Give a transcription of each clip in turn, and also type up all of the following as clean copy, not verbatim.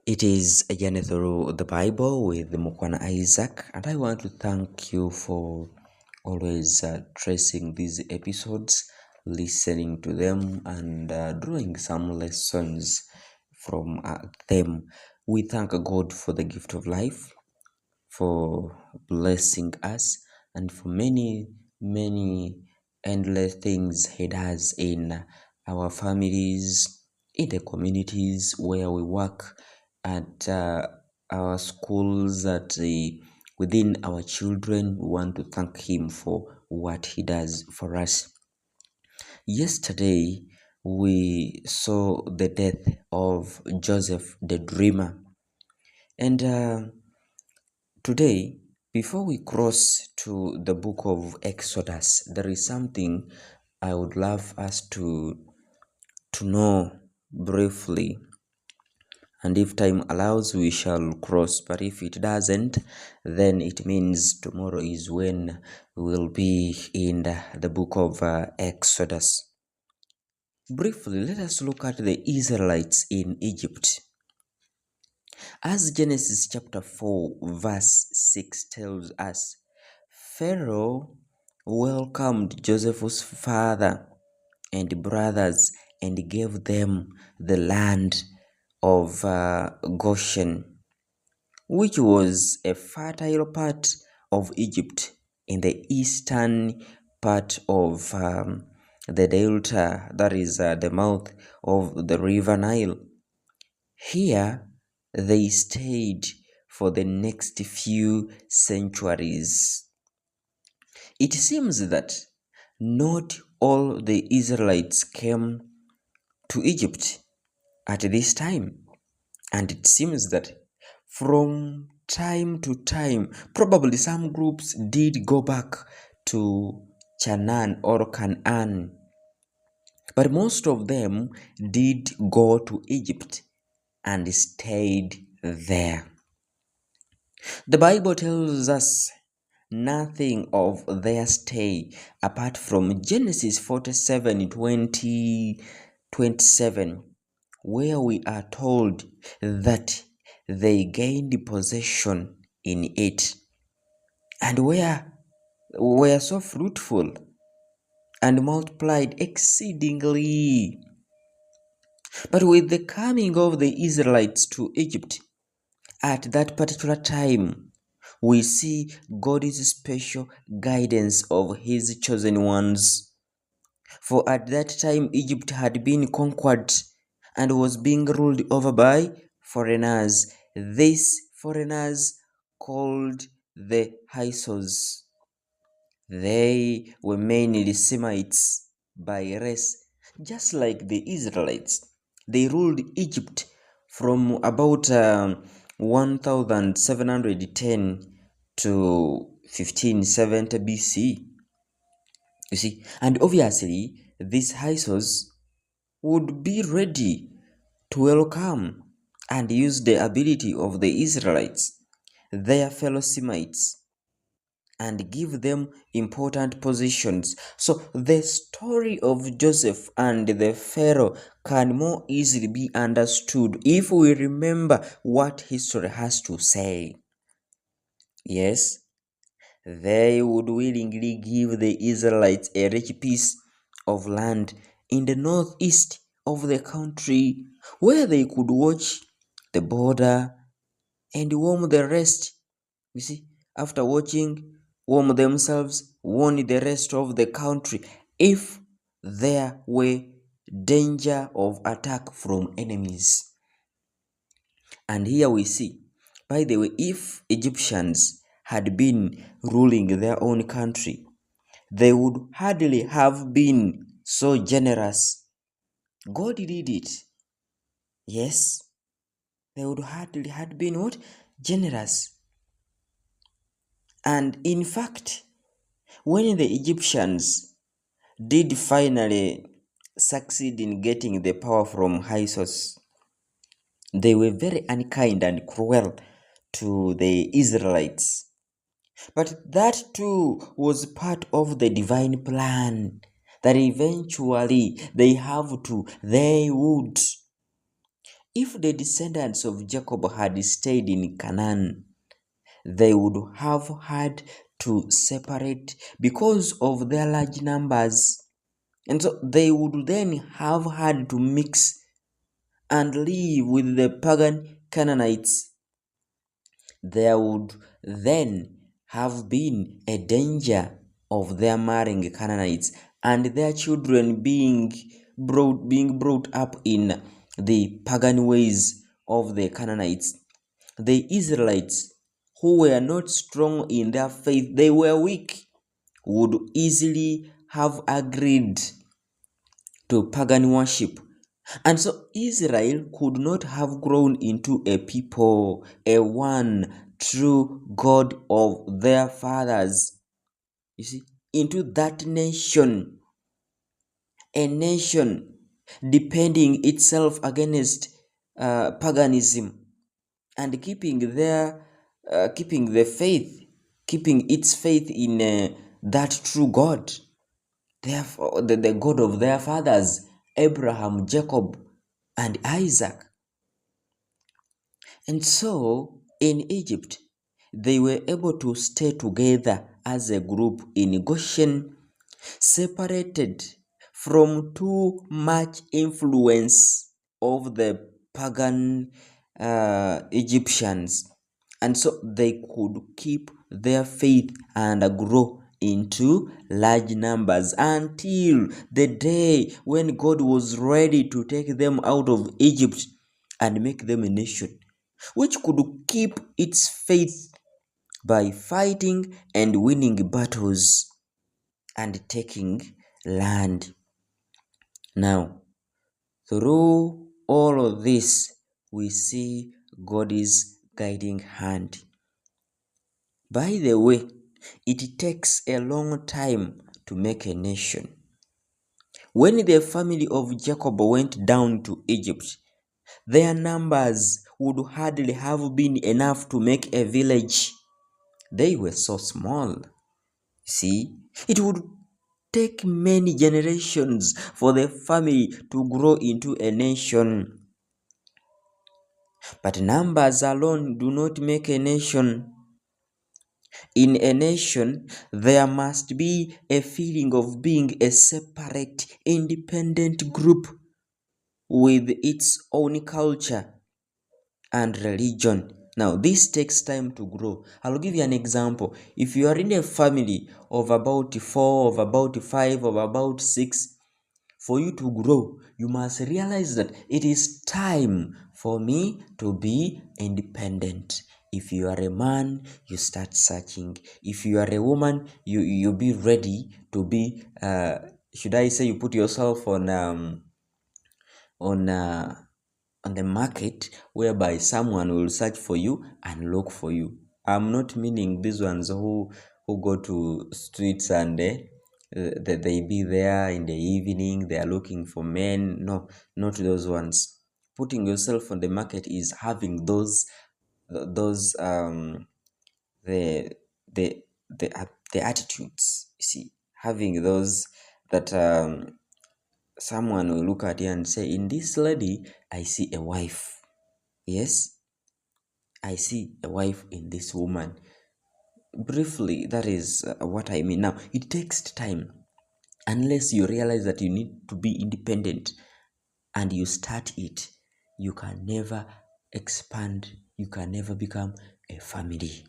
It is a journey through the Bible with Mukhwana Isaac, and I want to thank you for always tracing these episodes, listening to them, and drawing some lessons from them. We thank God for the gift of life, for blessing us, and for many endless things He does in our families, in the communities where we work, at our schools, within our children. We want to thank Him for what He does for us. Yesterday, we saw the death of Joseph the dreamer, and today, before we cross to the book of Exodus, there is something I would love us to know briefly. And if time allows, we shall cross. But if it doesn't, then it means tomorrow is when we will be in the book of Exodus. Briefly, let us look at the Israelites in Egypt. As Genesis chapter 4 verse 6 tells us, Pharaoh welcomed Joseph's father and brothers and gave them the land of Goshen, which was a fertile part of Egypt in the eastern part of the delta, that is the mouth of the river Nile. Here they stayed for the next few centuries. It seems that not all the Israelites came to Egypt at this time, and it seems that from time to time, probably some groups did go back to Canaan or Canaan, but most of them did go to Egypt and stayed there. The Bible tells us nothing of their stay apart from Genesis 47:27, where we are told that they gained possession in it and were so fruitful and multiplied exceedingly. But with the coming of the Israelites to Egypt at that particular time, we see God's special guidance of His chosen ones. For at that time, Egypt had been conquered and was being ruled over by foreigners. These foreigners called the Hyksos. They were mainly Semites by race, just like the Israelites. They ruled Egypt from about 1710 to 1570 BC. You see, and obviously, these Hyksos would be ready to welcome and use the ability of the Israelites, their fellow Semites, and give them important positions. So the story of Joseph and the Pharaoh can more easily be understood if we remember what history has to say. Yes, they would willingly give the Israelites a rich piece of land in the northeast of the country where they could watch the border and warm the rest. You see, after watching, warm themselves, warn the rest of the country if there were danger of attack from enemies. And here we see, by the way, if Egyptians had been ruling their own country, they would hardly have been so generous. God did it. Yes, they would hardly have been what? Generous. And in fact, when the Egyptians did finally succeed in getting the power from Hyksos, they were very unkind and cruel to the Israelites. But that too was part of the divine plan that eventually they would. If the descendants of Jacob had stayed in Canaan, they would have had to separate because of their large numbers. And so they would then have had to mix and live with the pagan Canaanites. There would then have been a danger of their marrying Canaanites and their children being brought up in the pagan ways of the Canaanites. The Israelites, who were not strong in their faith, they were weak, would easily have agreed to pagan worship. And so Israel could not have grown into a people, a one true God of their fathers. You see, into that nation, a nation depending itself against paganism and keeping the faith, keeping its faith in that true God. Therefore, the God of their fathers, Abraham, Jacob, and Isaac. And so, in Egypt, they were able to stay together as a group in Goshen, separated from too much influence of the pagan Egyptians. And so they could keep their faith and grow into large numbers until the day when God was ready to take them out of Egypt and make them a nation which could keep its faith by fighting and winning battles and taking land. Now, through all of this, we see God's guiding hand. By the way, it takes a long time to make a nation. When the family of Jacob went down to Egypt, their numbers would hardly have been enough to make a village. They were so small. See, it would take many generations for the family to grow into a nation. But numbers alone do not make a nation. In a nation, there must be a feeling of being a separate, independent group with its own culture and religion. Now, this takes time to grow. I'll give you an example. If you are in a family of about 4, of about 5, of about 6, for you to grow, you must realize that it is time for me to be independent. If you are a man, you start searching. If you are a woman, you be ready to be, should I say, you put yourself on the market whereby someone will search for you and look for you. I'm not meaning these ones who go to streets and they be there in the evening, they are looking for men. No, not those ones. Putting yourself on the market is having those the the the attitudes. You see, having those that someone will look at you and say, in this lady, I see a wife. Yes, I see a wife in this woman. Briefly, that is what I mean. Now, it takes time unless you realize that you need to be independent and you start it. You can never expand, you can never become a family.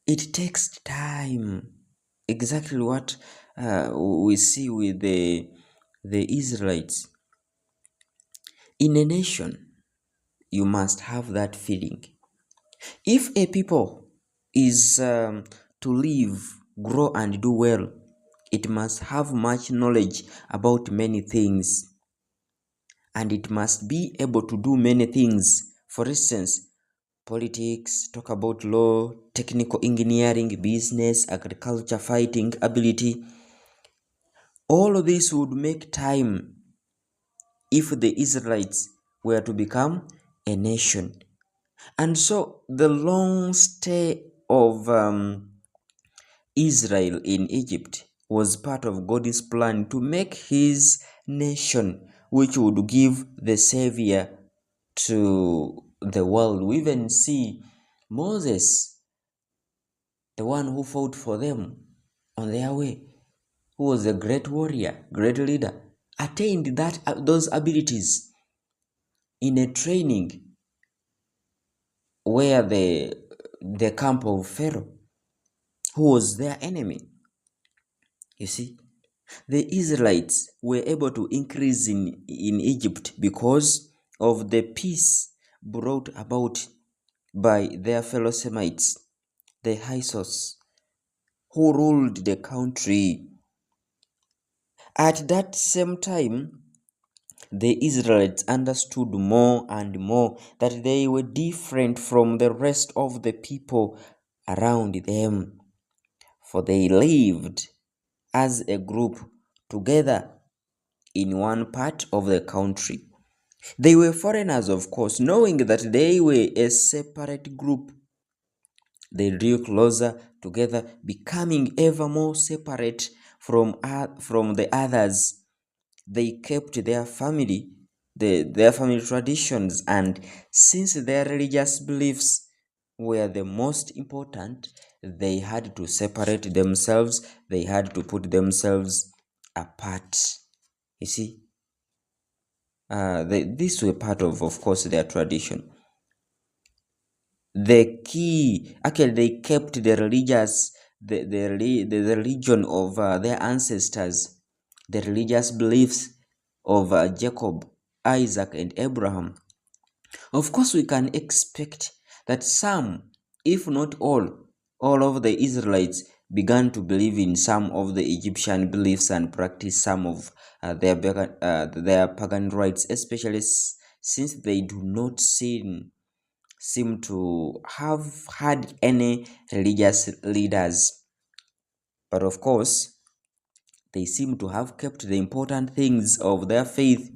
It takes time. Exactly what we see with the Israelites. In a nation, you must have that feeling. If a people is to live, grow, and do well, it must have much knowledge about many things, and it must be able to do many things. For instance, politics, talk about law, technical engineering, business, agriculture, fighting ability. All of this would make time if the Israelites were to become a nation. And so the long stay of Israel in Egypt was part of God's plan to make his nation which would give the Savior to the world. We even see Moses, the one who fought for them on their way, who was a great warrior, great leader, attained those abilities in a training where the camp of Pharaoh, who was their enemy. You see, the Israelites were able to increase in Egypt because of the peace brought about by their fellow Semites, the Hyksos, who ruled the country. At that same time, the Israelites understood more and more that they were different from the rest of the people around them, for they lived as a group together in one part of the country. They were foreigners, of course, knowing that they were a separate group. They drew closer together, becoming ever more separate from the others. They kept their family traditions, and since their religious beliefs were the most important, they had to separate themselves. They had to put themselves apart. You see, these were part of course, their tradition. They kept the religion of their ancestors, the religious beliefs of Jacob, Isaac, and Abraham. Of course, we can expect that some, if not all of the Israelites began to believe in some of the Egyptian beliefs and practice some of their pagan rites, especially since they do not seem to have had any religious leaders. But of course, they seem to have kept the important things of their faith.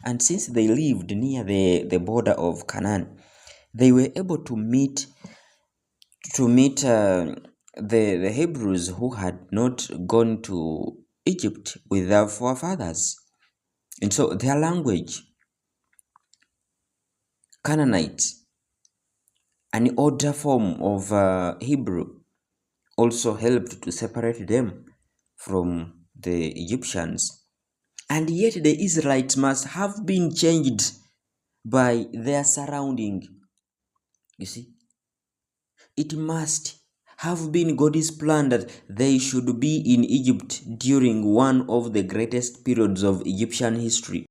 And since they lived near the border of Canaan, they were able to meet the Hebrews who had not gone to Egypt with their forefathers. And so their language, Canaanite, an older form of Hebrew, also helped to separate them from the Egyptians. And yet the Israelites must have been changed by their surrounding. You see, it must have been God's plan that they should be in Egypt during one of the greatest periods of Egyptian history.